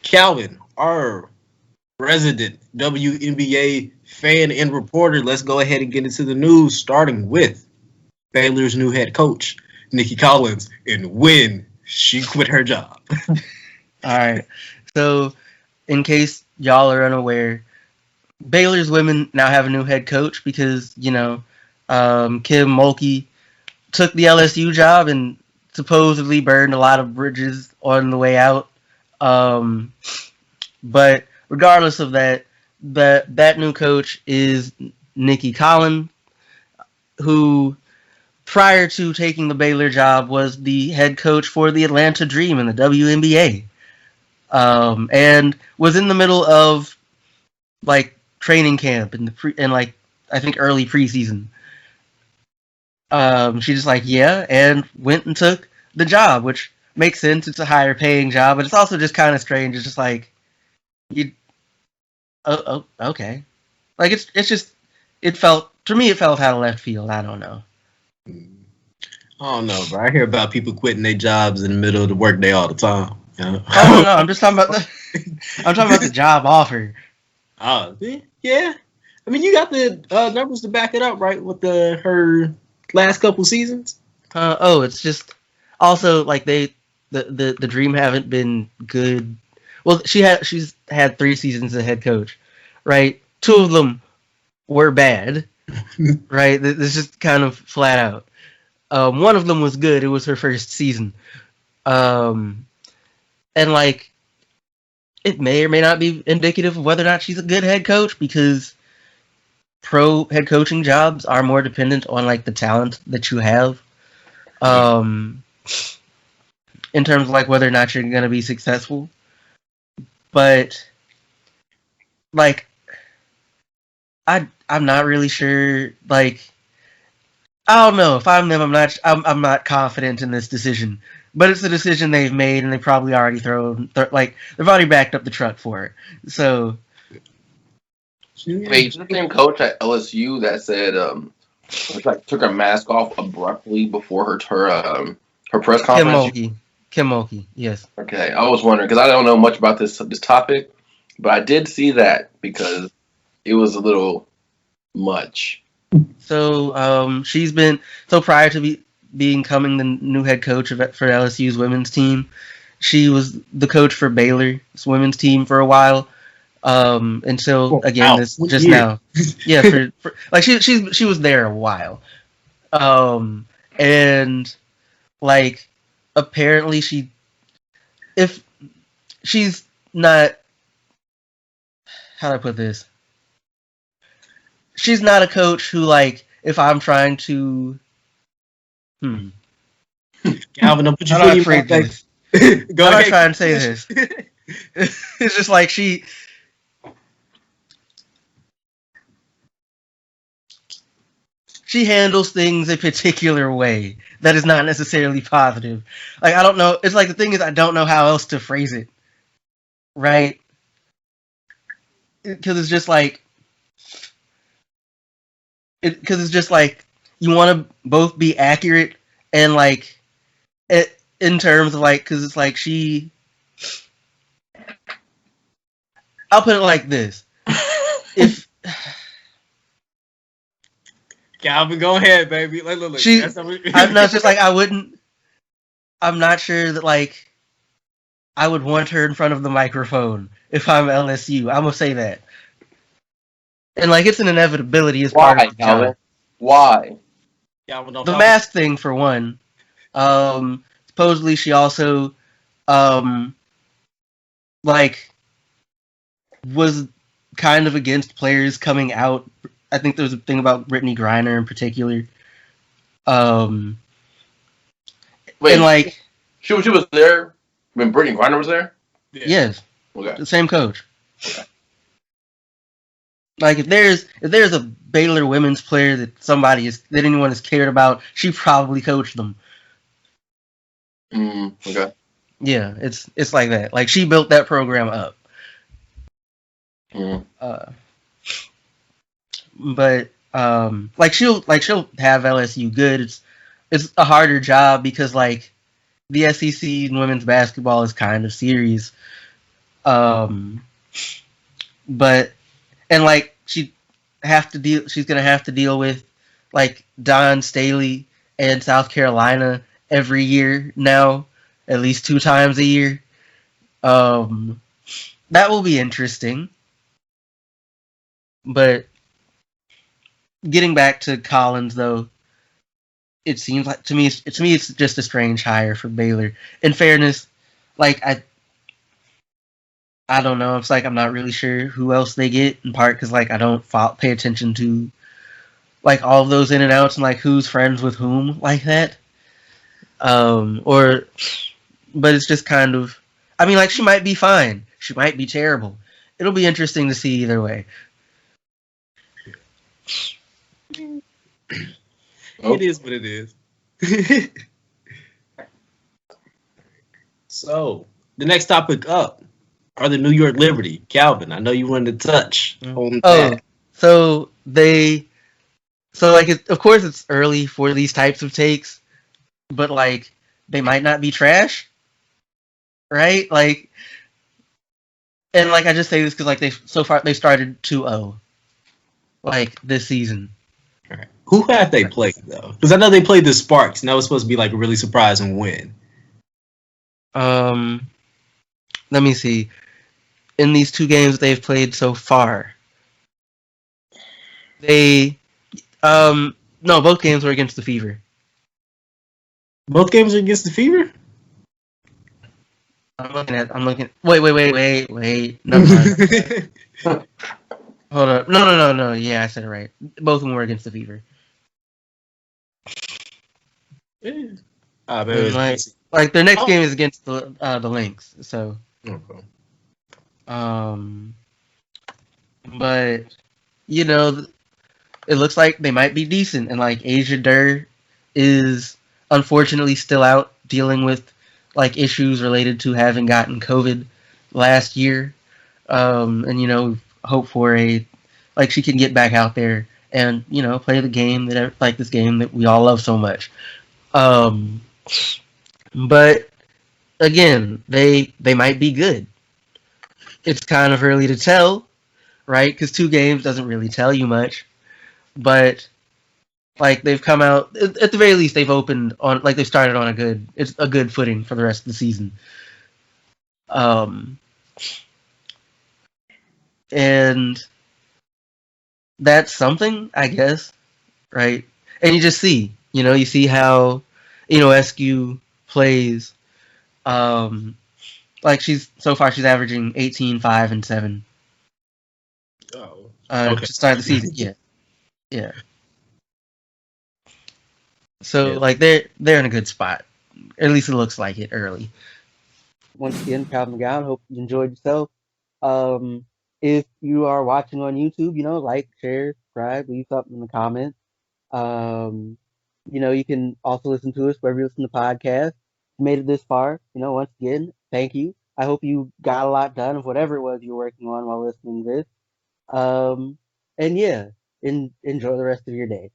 Calvin, our resident WNBA fan and reporter, let's go ahead and get into the news, starting with Baylor's new head coach, Nicki Collen, and when she quit her job. All right. So, in case y'all are unaware, Baylor's women now have a new head coach because, Kim Mulkey took the LSU job and supposedly burned a lot of bridges on the way out. But regardless of that, that new coach is Nicki Collen, who prior to taking the Baylor job was the head coach for the Atlanta Dream in the WNBA, and was in the middle of training camp and I think early preseason. She just and went and took the job, which makes sense. It's a higher paying job, but it's also just kind of strange. It's just okay. It felt out of left field. I don't know. I don't know, bro. I hear about people quitting their jobs in the middle of the workday all the time. You know? Oh no, I'm just talking about the job offer. Yeah. I mean, you got the numbers to back it up, right? With her last couple seasons. It's just also the Dream haven't been good. Well, she's had 3 seasons as head coach, right? 2 of them were bad, right? It's just kind of flat out. One of them was good. It was her first season, and it may or may not be indicative of whether or not she's a good head coach, because pro head coaching jobs are more dependent on the talent that you have, in terms of whether or not you're going to be successful. But I'm not really sure. I don't know. If I'm them, I'm not confident in this decision. But it's a decision they've made, and they probably already they've already backed up the truck for it. So, wait, the same coach at LSU that said took her mask off abruptly before her press conference. Kim Mulkey, yes. Okay, I was wondering because I don't know much about this topic, but I did see that because it was a little much. So she's been prior to becoming the new head coach for LSU's women's team, she was the coach for Baylor's women's team for a while. Until again this just now, yeah. She was there a while, and apparently if she's not, how do I put this? She's not a coach who if I'm trying to Calvin, I'm put you Go ahead. I'm trying to say this. It's just she handles things a particular way that is not necessarily positive. I don't know. It's the thing is, I don't know how else to phrase it, right? Because it's just you want to both be accurate and in terms of because it's she. I'll put it like this: if Calvin, go ahead, baby. Look. I'm not just I wouldn't. I'm not sure that I would want her in front of the microphone if I'm LSU. I'm gonna say that, and it's an inevitability as part of the job. Why? The mask thing for one. Supposedly she also, was kind of against players coming out. I think there was a thing about Brittany Griner in particular. Wait, and she was there when Brittany Griner was there? Yeah. Yes. Okay. The same coach. Okay. If there's a Baylor women's player that anyone has cared about, she probably coached them. Okay. Yeah, it's like that. She built that program up. But she'll have LSU good. It's a harder job because the SEC in women's basketball is kind of serious. But and like she's gonna have to deal with like Don Staley and South Carolina every year now, at least 2 times a year. That will be interesting. But getting back to Collins though, it seems like to me it's just a strange hire for Baylor. In fairness, like I don't know. It's like I'm not really sure who else they get. In part because like I don't pay attention to like all of those in and outs and like who's friends with whom like that. But it's just kind of. I mean, like she might be fine. She might be terrible. It'll be interesting to see either way. It is what it is. So, the next topic up are the New York Liberty. Calvin, I know you wanted to touch on that. So of course it's early for these types of takes, but like they might not be trash, right? Like, and like I just say this because like they started 2-0, like this season. Right. Who have they played though? Because I know they played the Sparks, and that was supposed to be like a really surprising win. Let me see. In these 2 games that they've played so far, they no, both games were against the Fever. Both games are against the Fever? I'm looking. Wait. Never mind. Hold up. No. Yeah, I said it right. Both of them were against the Fever. Yeah. Like their next game is against the Lynx. So. Okay. But you know, it looks like they might be decent, and like Asia Durr is unfortunately still out dealing with like issues related to having gotten COVID last year, and you know, hope for like she can get back out there and you know play the game this game that we all love so much. But again, they might be good. It's kind of early to tell, right? Because 2 games doesn't really tell you much. But like they've come out at the very least, they've started on a good footing for the rest of the season. And that's something, I guess, right? And you just see, you see how Ionescu plays. Like she's averaging 18, 5, and 7. Oh, okay. To start the season, yeah. So like they're in a good spot. At least it looks like it early. Once again, Calvin McGowan, hope you enjoyed yourself. If you are watching on YouTube, like, share, subscribe, leave something in the comments. You can also listen to us wherever you listen to podcasts. If you made it this far, once again, thank you. I hope you got a lot done of whatever it was you were working on while listening to this. And yeah, enjoy the rest of your day.